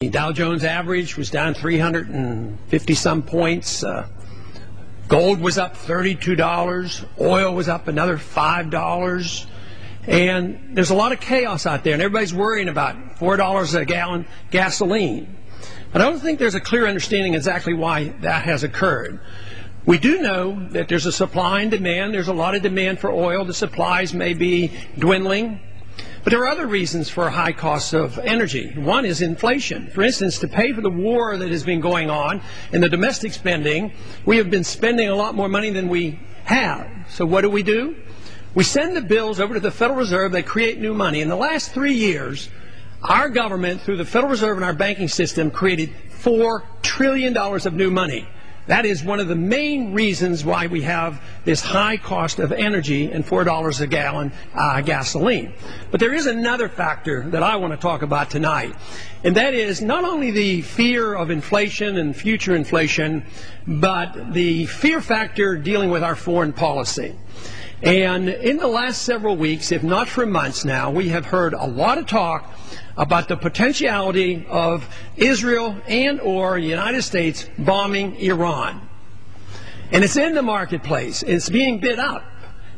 The Dow Jones average was down 350 some points. Gold was up $32. Oil was up another $5. And there's a lot of chaos out there, and everybody's worrying about $4 a gallon gasoline. But I don't think there's a clear understanding exactly why that has occurred. We do know that there's a supply and demand. There's a lot of demand for oil. The supplies may be dwindling. But there are other reasons for high costs of energy. One is inflation. For instance, to pay for the war that has been going on and the domestic spending, we have been spending a lot more money than we have. So what do? We send the bills over to the Federal Reserve. They create new money. In the last 3 years, our government, through the Federal Reserve and our banking system, created $4 trillion of new money. That is one of the main reasons why we have this high cost of energy and $4 a gallon gasoline. But there is another factor that I want to talk about tonight, and that is not only the fear of inflation and future inflation, but the fear factor dealing with our foreign policy. And in the last several weeks, if not for months now, we have heard a lot of talk about the potentiality of Israel and or the United States bombing Iran. And it's in the marketplace. It's being bid up.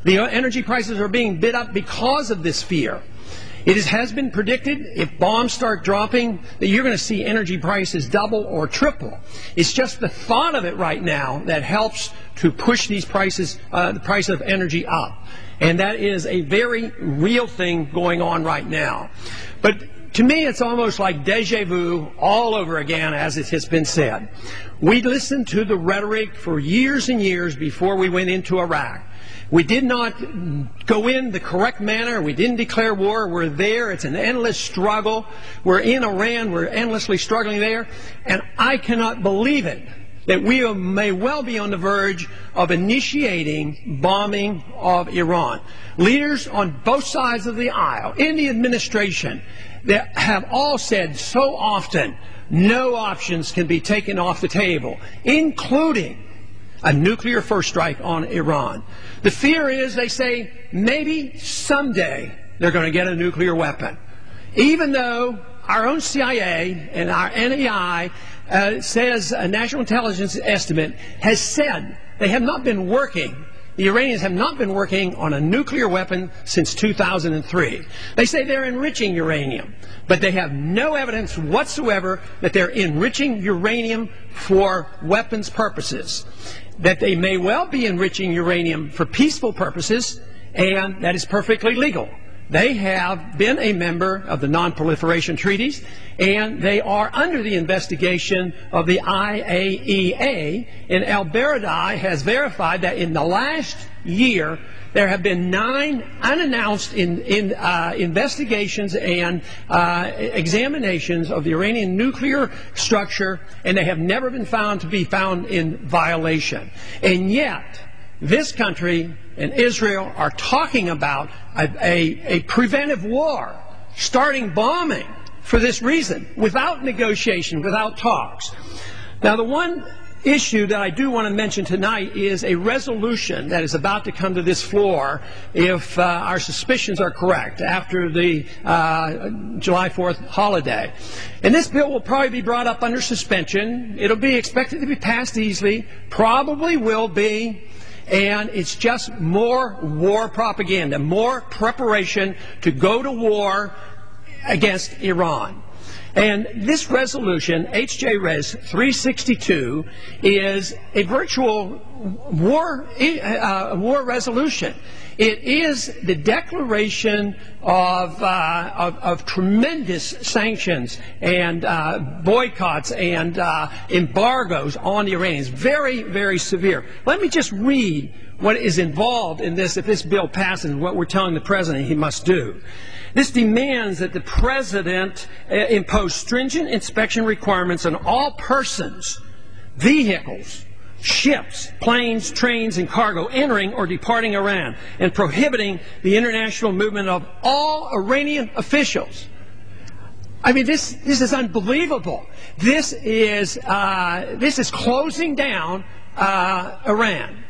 The energy prices are being bid up because of this fear. It has been predicted if bombs start dropping that you're going to see energy prices double or triple. It's just the thought of it right now that helps to push these prices, the price of energy up. And that is a very real thing going on right now. But to me, it's almost like deja vu all over again, as it has been said. We listened to the rhetoric for years and years before we went into Iraq. We did not go in the correct manner. We didn't declare war. We're there. It's an endless struggle. We're in Iran. We're endlessly struggling there. And I cannot believe it that we may well be on the verge of initiating bombing of Iran. Leaders on both sides of the aisle in the administration that have all said so often no options can be taken off the table, including a nuclear first strike on Iran. The fear is, they say, maybe someday they're going to get a nuclear weapon. Even though our own CIA and our NEI says a national intelligence estimate has said they have not been working. The Iranians have not been working on a nuclear weapon since 2003. They say they're enriching uranium, but they have no evidence whatsoever that they're enriching uranium for weapons purposes. That they may well be enriching uranium for peaceful purposes, and that is perfectly legal. They have been a member of the non-proliferation treaties, and they are under the investigation of the IAEA, and El-Baradei has verified that in the last year there have been 9 unannounced investigations and examinations of the Iranian nuclear structure, and they have never been found to be found in violation. And yet, this country and Israel are talking about a preventive war, starting bombing for this reason, without negotiation, without talks. Now, the one issue that I do want to mention tonight is a resolution that is about to come to this floor if our suspicions are correct after the July 4th holiday. And this bill will probably be brought up under suspension. It'll be expected to be passed easily, probably will be. And it's just more war propaganda, more preparation to go to war against Iran. And this resolution, H.J. Res. 362, is a virtual war resolution. It is the declaration of tremendous sanctions and boycotts and embargoes on the Iranians. Very, very severe. Let me just read what is involved in this if this bill passes and what we're telling the President he must do. This demands that the President impose stringent inspection requirements on all persons, vehicles, ships, planes, trains, and cargo entering or departing Iran, and prohibiting the international movement of all Iranian officials. I mean, this is unbelievable. This is closing down Iran.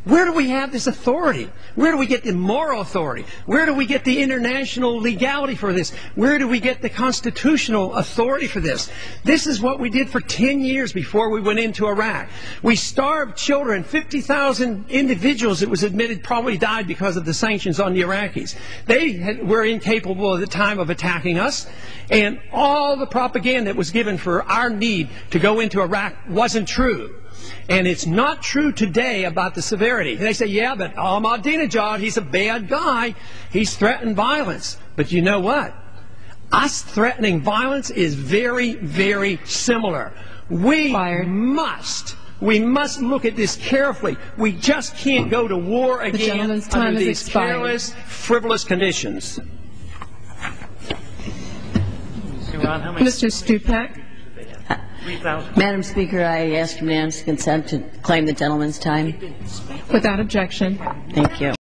Where do we have this authority? Where do we get the moral authority? Where do we get the international legality for this? Where do we get the constitutional authority for this? This is what we did for 10 years before we went into Iraq. We starved children. 50,000 individuals, it was admitted, probably died because of the sanctions on the Iraqis. They were incapable at the time of attacking us, and all the propaganda that was given for our need to go into Iraq wasn't true. And it's not true today about the severity. They say, yeah, but Ahmadinejad, he's a bad guy. He's threatened violence. But you know what? Us threatening violence is very, very similar. We must look at this carefully. We just can't go to war again under these careless, frivolous conditions. Mr. Stupak. Madam Speaker, I ask unanimous consent to claim the gentleman's time. Without objection. Thank you.